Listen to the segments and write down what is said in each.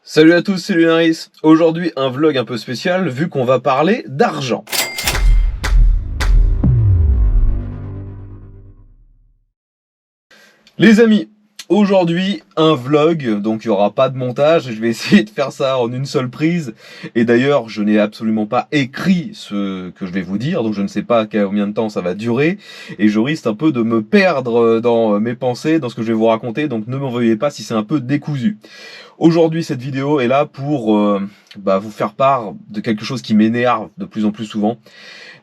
Salut à tous, c'est Lunaris. Aujourd'hui, un vlog un peu spécial vu qu'on va parler d'argent. Les amis, aujourd'hui, un vlog, donc il n'y aura pas de montage, je vais essayer de faire ça en une seule prise. Et d'ailleurs, je n'ai absolument pas écrit ce que je vais vous dire, donc je ne sais pas combien de temps ça va durer. Et je risque un peu de me perdre dans mes pensées, dans ce que je vais vous raconter, donc ne m'en veuillez pas si c'est un peu décousu. Aujourd'hui, cette vidéo est là pour vous faire part de quelque chose qui m'énerve de plus en plus souvent.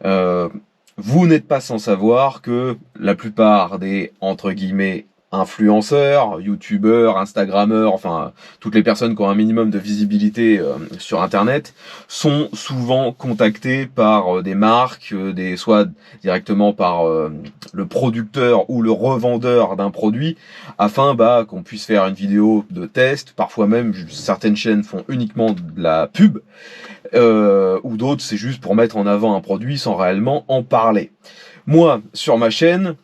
Euh, Vous n'êtes pas sans savoir que la plupart des, entre guillemets, influenceurs, youtubeurs, instagrammeurs, enfin toutes les personnes qui ont un minimum de visibilité sur internet sont souvent contactés par des marques, soit directement par le producteur ou le revendeur d'un produit afin qu'on puisse faire une vidéo de test. Parfois même certaines chaînes font uniquement de la pub ou d'autres c'est juste pour mettre en avant un produit sans réellement en parler. Moi sur ma chaîne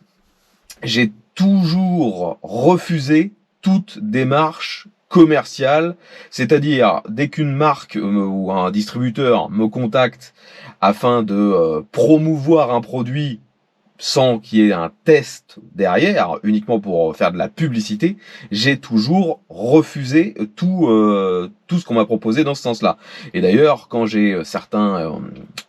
j'ai toujours refusé toute démarche commerciale, c'est-à-dire dès qu'une marque ou un distributeur me contacte afin de promouvoir un produit sans qu'il y ait un test derrière, uniquement pour faire de la publicité, j'ai toujours refusé tout ce qu'on m'a proposé dans ce sens-là. Et d'ailleurs, quand j'ai certains,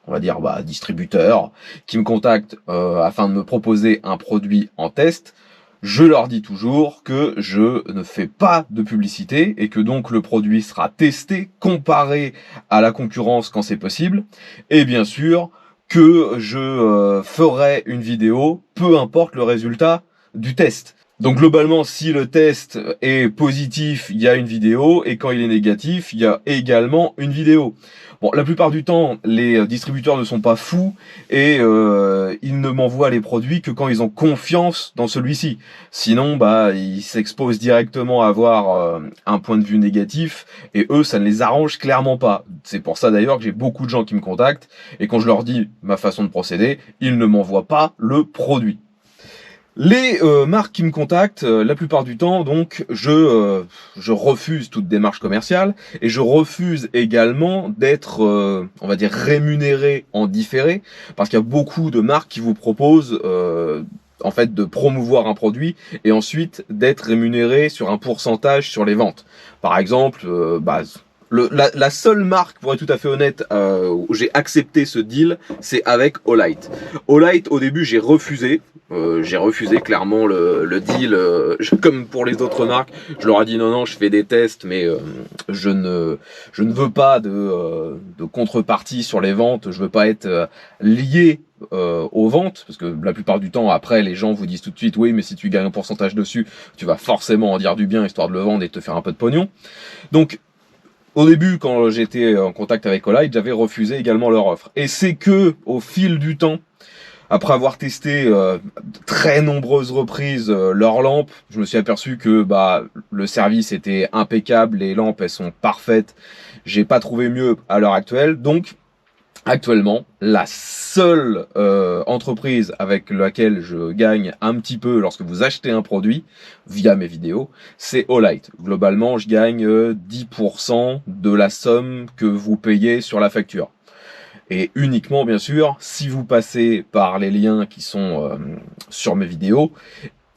on va dire, distributeurs qui me contactent afin de me proposer un produit en test, je leur dis toujours que je ne fais pas de publicité et que donc le produit sera testé, comparé à la concurrence quand c'est possible. Et bien sûr, que je ferai une vidéo, peu importe le résultat du test. Donc globalement, si le test est positif, il y a une vidéo, et quand il est négatif, il y a également une vidéo. Bon, la plupart du temps, les distributeurs ne sont pas fous, et ils ne m'envoient les produits que quand ils ont confiance dans celui-ci. Sinon, ils s'exposent directement à avoir un point de vue négatif, et eux, ça ne les arrange clairement pas. C'est pour ça d'ailleurs que j'ai beaucoup de gens qui me contactent, et quand je leur dis ma façon de procéder, ils ne m'envoient pas le produit. Les marques qui me contactent, la plupart du temps, donc, je refuse toute démarche commerciale et je refuse également d'être, on va dire, rémunéré en différé, parce qu'il y a beaucoup de marques qui vous proposent en fait de promouvoir un produit et ensuite d'être rémunéré sur un pourcentage sur les ventes. Par exemple, la seule marque, pour être tout à fait honnête, où j'ai accepté ce deal, c'est avec Olight. Olight, au début, j'ai refusé clairement le deal, comme pour les autres marques. Je leur ai dit non, je fais des tests, mais je ne veux pas de contrepartie sur les ventes. Je veux pas être lié aux ventes, parce que la plupart du temps, après, les gens vous disent tout de suite, oui, mais si tu gagnes un pourcentage dessus, tu vas forcément en dire du bien, histoire de le vendre et de te faire un peu de pognon. Donc, au début, quand j'étais en contact avec Olight, j'avais refusé également leur offre. Et c'est que, au fil du temps, après avoir testé de très nombreuses reprises leurs lampes, je me suis aperçu que le service était impeccable, les lampes elles sont parfaites. J'ai pas trouvé mieux à l'heure actuelle. Donc actuellement, la seule entreprise avec laquelle je gagne un petit peu lorsque vous achetez un produit via mes vidéos, c'est Olight. Globalement, je gagne 10% de la somme que vous payez sur la facture. Et uniquement, bien sûr, si vous passez par les liens qui sont sur mes vidéos,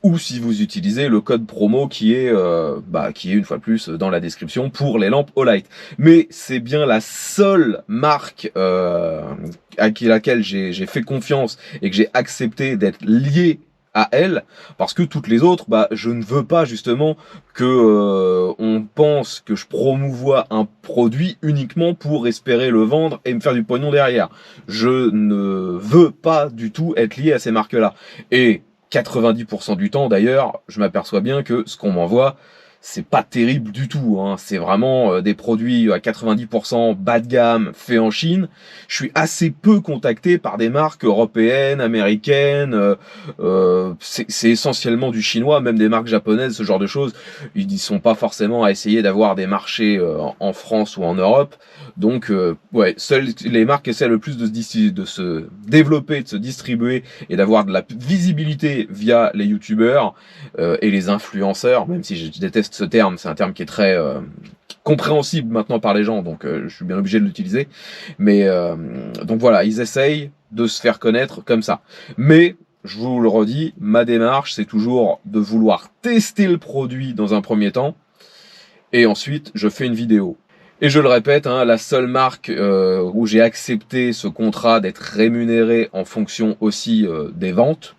ou si vous utilisez le code promo qui est une fois de plus dans la description pour les lampes Olight. Mais c'est bien la seule marque à laquelle j'ai fait confiance et que j'ai accepté d'être lié à elle, parce que toutes les autres, je ne veux pas justement que on pense que je promouvois un produit uniquement pour espérer le vendre et me faire du pognon derrière. Je ne veux pas du tout être lié à ces marques-là. Et 90% du temps d'ailleurs, je m'aperçois bien que ce qu'on m'envoie, c'est pas terrible du tout, hein. C'est vraiment des produits à 90% bas de gamme, faits en Chine. Je suis assez peu contacté par des marques européennes, américaines, c'est essentiellement du chinois, même des marques japonaises, ce genre de choses. Ils ne sont pas forcément à essayer d'avoir des marchés en France ou en Europe. Donc seules les marques essaient le plus de se développer, de se distribuer et d'avoir de la visibilité via les youtubeurs et les influenceurs, même si je déteste ce terme, c'est un terme qui est très compréhensible maintenant par les gens, donc je suis bien obligé de l'utiliser. Mais donc voilà, ils essayent de se faire connaître comme ça. Mais je vous le redis, ma démarche, c'est toujours de vouloir tester le produit dans un premier temps, et ensuite je fais une vidéo. Et je le répète, hein, la seule marque où j'ai accepté ce contrat d'être rémunéré en fonction aussi des ventes,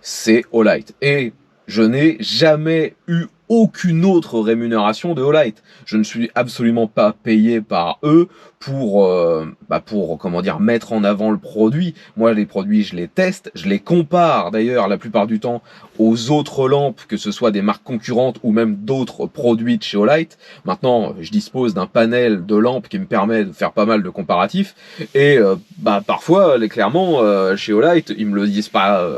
c'est Olight. Et je n'ai jamais eu aucune autre rémunération de Olight. Je ne suis absolument pas payé par eux pour comment dire, mettre en avant le produit. Moi, les produits, je les teste, je les compare d'ailleurs la plupart du temps aux autres lampes, que ce soit des marques concurrentes ou même d'autres produits de chez Olight. Maintenant, je dispose d'un panel de lampes qui me permet de faire pas mal de comparatifs. Et parfois, clairement, chez Olight, ils me le disent pas,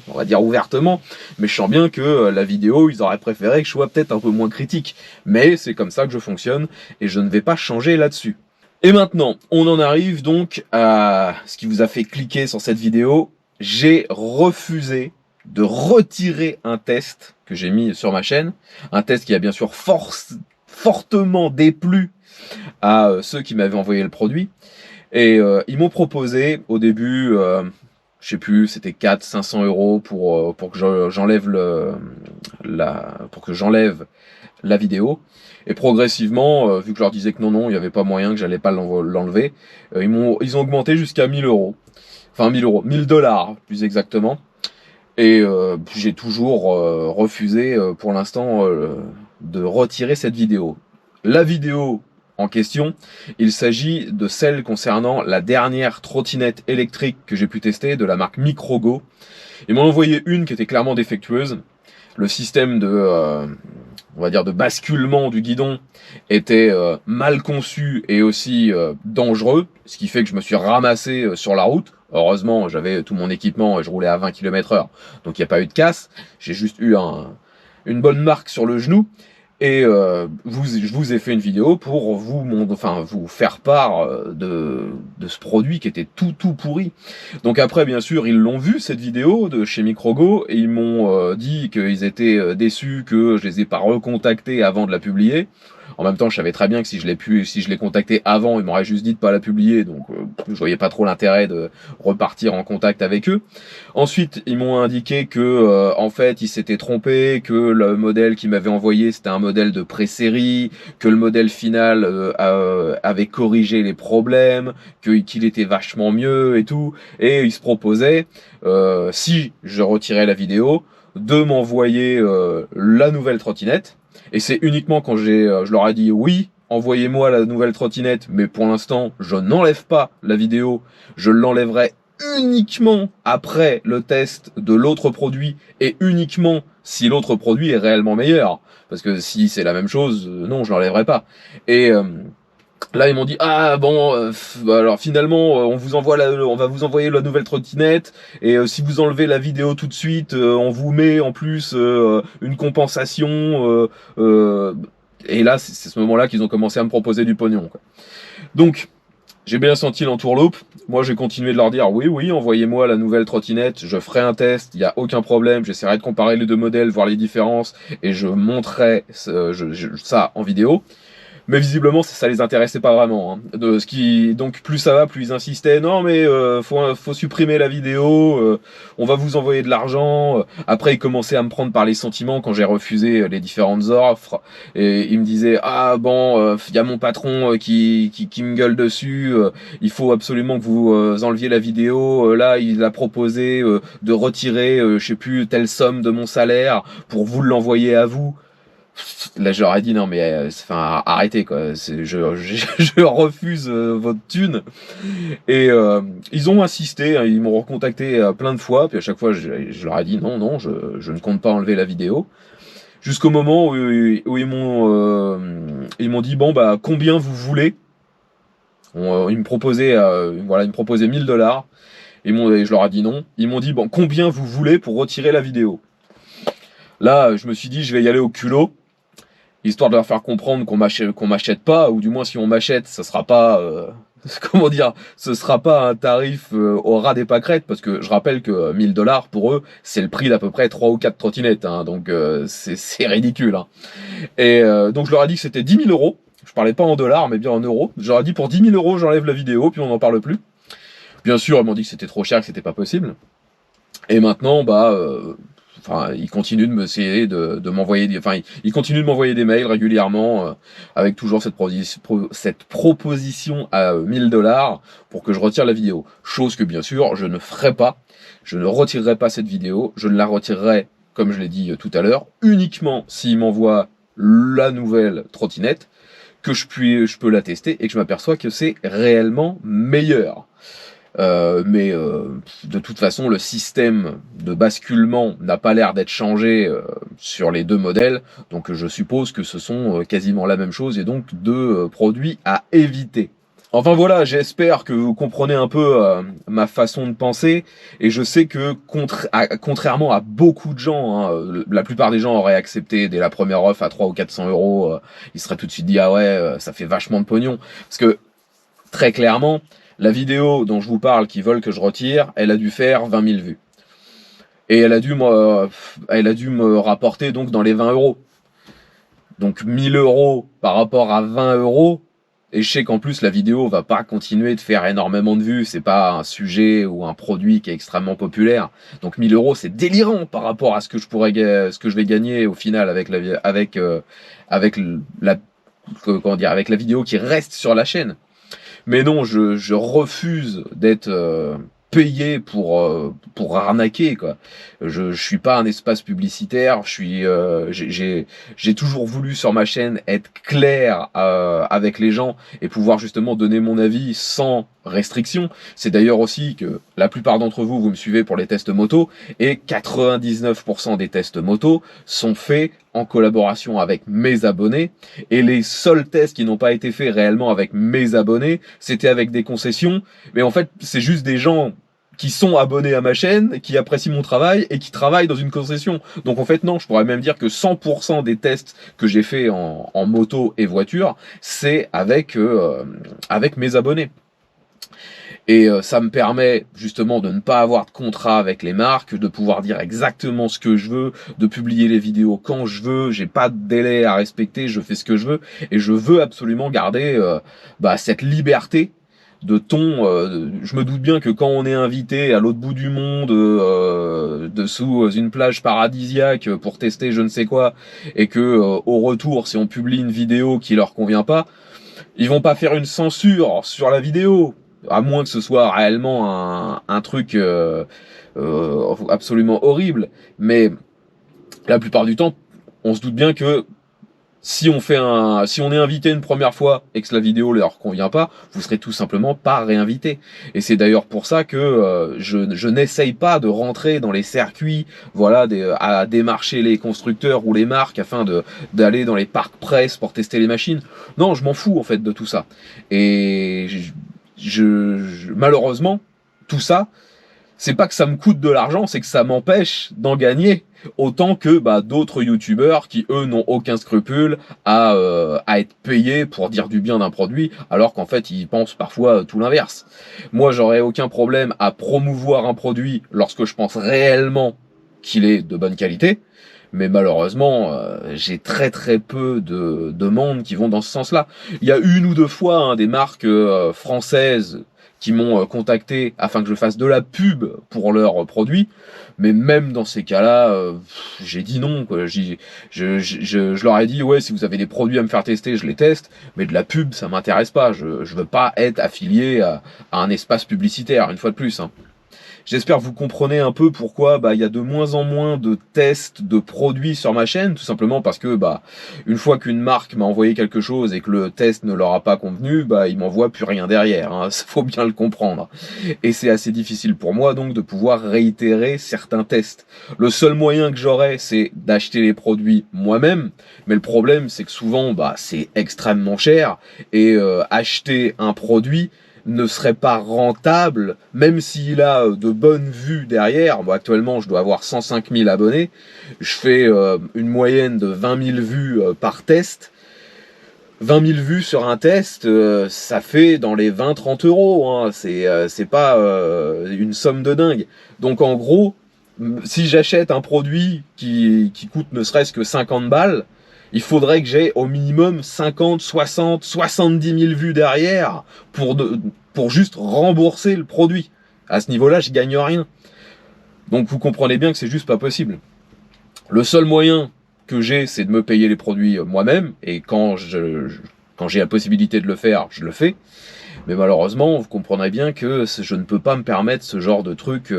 on va dire ouvertement, mais je sens bien que la vidéo, ils auraient préféré que je sois peut-être un peu moins critique. Mais c'est comme ça que je fonctionne et je ne vais pas changer là-dessus. Et maintenant, on en arrive donc à ce qui vous a fait cliquer sur cette vidéo. J'ai refusé de retirer un test que j'ai mis sur ma chaîne, un test qui a bien sûr fortement déplu à ceux qui m'avaient envoyé le produit. Et ils m'ont proposé au début, je sais plus, c'était 400-500 € pour que j'enlève la vidéo. Et progressivement, vu que je leur disais que non, il n'y avait pas moyen, que j'allais pas l'enlever, ils ont augmenté jusqu'à 1000 €. Enfin 1000 €, 1000 $ plus exactement. Et j'ai toujours refusé pour l'instant de retirer cette vidéo. La vidéo en question, il s'agit de celle concernant la dernière trottinette électrique que j'ai pu tester de la marque Microgo. Ils m'ont envoyé une qui était clairement défectueuse. Le système on va dire de basculement du guidon était mal conçu et aussi dangereux, ce qui fait que je me suis ramassé sur la route. Heureusement, j'avais tout mon équipement et je roulais à 20 km/h, donc il n'y a pas eu de casse. J'ai juste eu une bonne marque sur le genou. Et je vous ai fait une vidéo pour vous faire part de ce produit qui était tout pourri. Donc après, bien sûr, ils l'ont vu cette vidéo de chez Microgo et ils m'ont dit qu'ils étaient déçus que je les ai pas recontactés avant de la publier. En même temps, je savais très bien que si je l'ai contacté avant, ils m'auraient juste dit de pas la publier, donc je voyais pas trop l'intérêt de repartir en contact avec eux. Ensuite, ils m'ont indiqué que en fait, ils s'étaient trompés, que le modèle qu'ils m'avaient envoyé, c'était un modèle de pré-série, que le modèle final avait corrigé les problèmes, qu'il était vachement mieux et tout, et ils se proposaient, si je retirais la vidéo, de m'envoyer la nouvelle trottinette. Et c'est uniquement quand je leur ai dit oui, envoyez-moi la nouvelle trottinette, mais pour l'instant, je n'enlève pas la vidéo, je l'enlèverai uniquement après le test de l'autre produit et uniquement si l'autre produit est réellement meilleur. Parce que si c'est la même chose, non, je l'enlèverai pas. Et là, ils m'ont dit ah bon, alors finalement, on va vous envoyer la nouvelle trottinette et si vous enlevez la vidéo tout de suite, on vous met en plus une compensation. Et là, c'est ce moment-là qu'ils ont commencé à me proposer du pognon, quoi. Donc, j'ai bien senti l'entourloupe. Moi, j'ai continué de leur dire oui, envoyez-moi la nouvelle trottinette, je ferai un test, il n'y a aucun problème, j'essaierai de comparer les deux modèles, voir les différences et je montrerai ça en vidéo. Mais visiblement, ça les intéressait pas vraiment. Hein. Donc plus ça va, plus ils insistaient. Non, mais faut supprimer la vidéo. On va vous envoyer de l'argent. Après, ils commençaient à me prendre par les sentiments quand j'ai refusé les différentes offres. Et ils me disaient ah bon, y a mon patron qui me gueule dessus. Il faut absolument que vous enleviez la vidéo. Là, il a proposé de retirer, je sais plus, telle somme de mon salaire pour vous l'envoyer à vous. Là, je leur ai dit non, mais arrêtez quoi. Je refuse votre thune. Et ils ont insisté, hein, ils m'ont recontacté plein de fois. Puis à chaque fois, je leur ai dit non, je ne compte pas enlever la vidéo. Jusqu'au moment où ils m'ont dit bon bah combien vous voulez. Ils me proposaient 1000 $. Et je leur ai dit non. Ils m'ont dit bon combien vous voulez pour retirer la vidéo. Là, je me suis dit je vais y aller au culot. Histoire de leur faire comprendre qu'on m'achète pas, ou du moins si on m'achète, ça sera pas comment dire, ce sera pas un tarif au ras des pâquerettes, parce que je rappelle que 1000 $ pour eux, c'est le prix d'à peu près 3 ou 4 trottinettes, hein, donc c'est ridicule. Hein. Et donc je leur ai dit que c'était 10 000 €. Je parlais pas en dollars, mais bien en euros. Je leur ai dit pour 10 000 €, j'enlève la vidéo, puis on n'en parle plus. Bien sûr, ils m'ont dit que c'était trop cher, que c'était pas possible. Et maintenant, enfin, ils continuent de m'essayer de m'envoyer ils continuent de m'envoyer des mails régulièrement avec toujours cette proposition à 1000 $ pour que je retire la vidéo. Chose que bien sûr, je ne ferai pas. Je ne retirerai pas cette vidéo. Je ne la retirerai, comme je l'ai dit tout à l'heure, uniquement s'ils m'envoient la nouvelle trottinette, que je peux la tester et que je m'aperçois que c'est réellement meilleur. De toute façon, le système de basculement n'a pas l'air d'être changé sur les deux modèles, donc je suppose que ce sont quasiment la même chose et donc deux produits à éviter. Enfin voilà, j'espère que vous comprenez un peu ma façon de penser, et je sais que contrairement à beaucoup de gens, hein, la plupart des gens auraient accepté dès la première offre à 300 ou 400 €, ils seraient tout de suite dit ah ouais, ça fait vachement de pognon, parce que très clairement, la vidéo dont je vous parle qui veulent que je retire, elle a dû faire 20 000 vues. Et elle a dû me rapporter donc dans les 20 €. Donc 1000 € par rapport à 20 €. Et je sais qu'en plus la vidéo va pas continuer de faire énormément de vues, c'est pas un sujet ou un produit qui est extrêmement populaire. Donc 1000 € c'est délirant par rapport à ce que je vais gagner au final avec avec la vidéo qui reste sur la chaîne. Mais non, je refuse d'être payé pour arnaquer, quoi. Je suis pas un espace publicitaire. J'ai toujours voulu sur ma chaîne être clair avec les gens et pouvoir justement donner mon avis sans restriction. C'est d'ailleurs aussi que la plupart d'entre vous me suivez pour les tests moto, et 99% des tests moto sont faits en collaboration avec mes abonnés, et les seuls tests qui n'ont pas été faits réellement avec mes abonnés, c'était avec des concessions, mais en fait c'est juste des gens qui sont abonnés à ma chaîne, qui apprécient mon travail et qui travaillent dans une concession. Donc en fait non, je pourrais même dire que 100% des tests que j'ai fait en moto et voiture, c'est avec mes abonnés. Et ça me permet justement de ne pas avoir de contrat avec les marques, de pouvoir dire exactement ce que je veux, de publier les vidéos quand je veux, j'ai pas de délai à respecter, je fais ce que je veux, et je veux absolument garder cette liberté de ton. Je me doute bien que quand on est invité à l'autre bout du monde, dessous une plage paradisiaque pour tester je ne sais quoi, et que au retour, si on publie une vidéo qui leur convient pas, ils vont pas faire une censure sur la vidéo, à moins que ce soit réellement un truc absolument horrible. Mais la plupart du temps, on se doute bien que si on est invité une première fois et que la vidéo leur convient pas, vous serez tout simplement pas réinvité. Et c'est d'ailleurs pour ça que je n'essaye pas de rentrer dans les circuits, voilà, à démarcher les constructeurs ou les marques afin d'aller dans les parcs presse pour tester les machines. Non, je m'en fous en fait de tout ça. Et malheureusement, tout ça, c'est pas que ça me coûte de l'argent, c'est que ça m'empêche d'en gagner autant que d'autres youtubeurs qui eux n'ont aucun scrupule à être payés pour dire du bien d'un produit, alors qu'en fait ils pensent parfois tout l'inverse. Moi j'aurais aucun problème à promouvoir un produit lorsque je pense réellement qu'il est de bonne qualité, mais malheureusement j'ai très très peu de demandes qui vont dans ce sens-là. Il y a une ou deux fois des marques françaises qui m'ont contacté afin que je fasse de la pub pour leurs produits, mais même dans ces cas-là, j'ai dit non, quoi. Je leur ai dit ouais, si vous avez des produits à me faire tester, je les teste, mais de la pub, ça m'intéresse pas. Je veux pas être affilié à un espace publicitaire, une fois de plus. Hein. J'espère que vous comprenez un peu pourquoi il y a de moins en moins de tests de produits sur ma chaîne, tout simplement parce que une fois qu'une marque m'a envoyé quelque chose et que le test ne leur a pas convenu, ils m'envoient plus rien derrière, hein, faut bien le comprendre. Et c'est assez difficile pour moi donc de pouvoir réitérer certains tests. Le seul moyen que j'aurais, c'est d'acheter les produits moi-même, mais le problème c'est que souvent c'est extrêmement cher, et acheter un produit ne serait pas rentable, même s'il a de bonnes vues derrière. Bon, actuellement, je dois avoir 105 000 abonnés. Je fais une moyenne de 20 000 vues par test. 20 000 vues sur un test, ça fait dans les 20-30 euros, hein. C'est pas une somme de dingue. Donc en gros, si j'achète un produit qui coûte ne serait-ce que 50 balles, il faudrait que j'ai au minimum 50, 60, 70 000 vues derrière pour juste rembourser le produit. À ce niveau-là, je gagne rien. Donc vous comprenez bien que c'est juste pas possible. Le seul moyen que j'ai, c'est de me payer les produits moi-même, et quand j'ai la possibilité de le faire, je le fais. Mais malheureusement, vous comprendrez bien que je ne peux pas me permettre ce genre de truc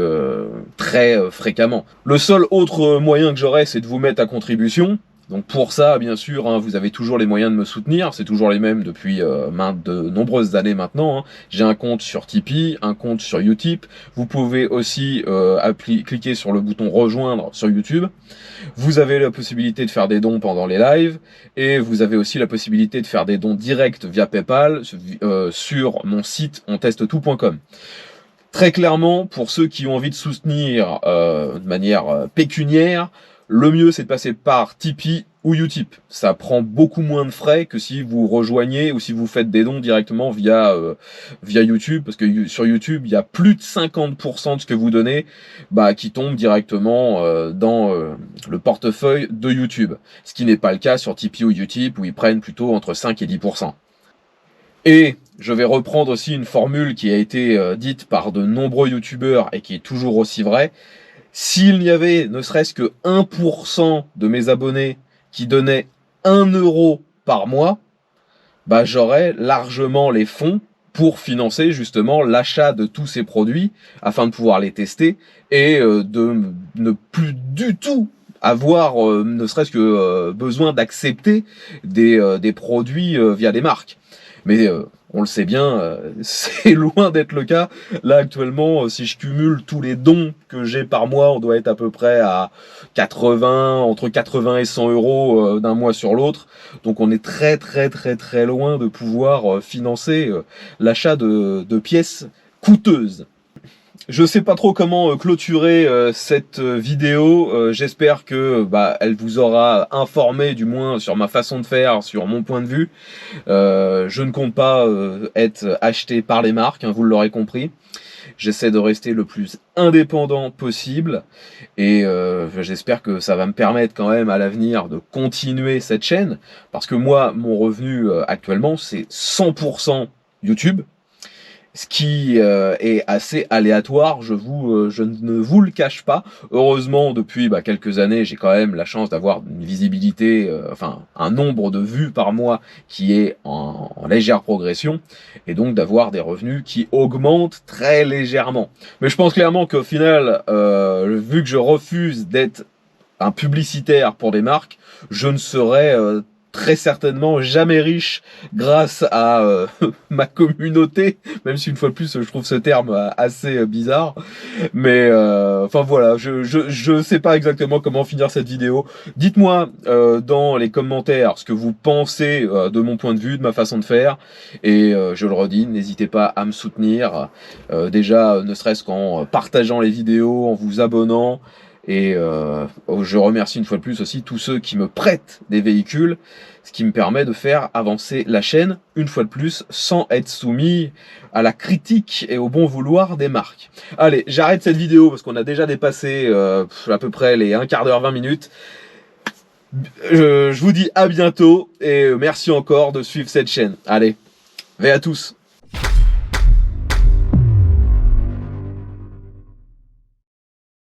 très fréquemment. Le seul autre moyen que j'aurais, c'est de vous mettre à contribution. Donc pour ça, bien sûr, hein, vous avez toujours les moyens de me soutenir, c'est toujours les mêmes depuis de nombreuses années maintenant. Hein. J'ai un compte sur Tipeee, un compte sur Utip. Vous pouvez aussi cliquer sur le bouton rejoindre sur YouTube. Vous avez la possibilité de faire des dons pendant les lives, et vous avez aussi la possibilité de faire des dons directs via PayPal sur mon site ontestetout.com. Très clairement, pour ceux qui ont envie de soutenir de manière pécuniaire, le mieux c'est de passer par Tipeee ou Utip. Ça prend beaucoup moins de frais que si vous rejoignez ou si vous faites des dons directement via YouTube, parce que sur YouTube, il y a plus de 50% de ce que vous donnez qui tombe directement dans le portefeuille de YouTube. Ce qui n'est pas le cas sur Tipeee ou Utip, où ils prennent plutôt entre 5 et 10%. Et je vais reprendre aussi une formule qui a été dite par de nombreux youtubeurs et qui est toujours aussi vraie. S'il n'y avait ne serait-ce que 1% de mes abonnés qui donnaient 1 euro par mois, j'aurais largement les fonds pour financer justement l'achat de tous ces produits afin de pouvoir les tester et de ne plus du tout avoir ne serait-ce que besoin d'accepter des produits via des marques. Mais on le sait bien, c'est loin d'être le cas. Là actuellement, si je cumule tous les dons que j'ai par mois, on doit être à peu près à entre 80 et 100 euros d'un mois sur l'autre. Donc on est très très très très loin de pouvoir financer l'achat de pièces coûteuses. Je sais pas trop comment clôturer cette vidéo. J'espère que elle vous aura informé du moins sur ma façon de faire, sur mon point de vue. Je ne compte pas être acheté par les marques, hein, vous l'aurez compris. J'essaie de rester le plus indépendant possible et j'espère que ça va me permettre quand même à l'avenir de continuer cette chaîne, parce que moi, mon revenu actuellement, c'est 100% YouTube. Ce qui est assez aléatoire, je ne vous le cache pas. Heureusement, depuis quelques années, j'ai quand même la chance d'avoir une visibilité, un nombre de vues par mois qui est en légère progression, et donc d'avoir des revenus qui augmentent très légèrement. Mais je pense clairement qu'au final, vu que je refuse d'être un publicitaire pour des marques, je ne serai très certainement jamais riche grâce à ma communauté, même si une fois de plus je trouve ce terme assez bizarre. Mais voilà, je sais pas exactement comment finir cette vidéo. Dites-moi dans les commentaires ce que vous pensez de mon point de vue, de ma façon de faire, et je le redis, n'hésitez pas à me soutenir, déjà ne serait-ce qu'en partageant les vidéos, en vous abonnant. Et je remercie une fois de plus aussi tous ceux qui me prêtent des véhicules, ce qui me permet de faire avancer la chaîne, une fois de plus, sans être soumis à la critique et au bon vouloir des marques. Allez, j'arrête cette vidéo parce qu'on a déjà dépassé à peu près les 1 quart d'heure, 20 minutes. Je vous dis à bientôt et merci encore de suivre cette chaîne. Allez, veille à tous.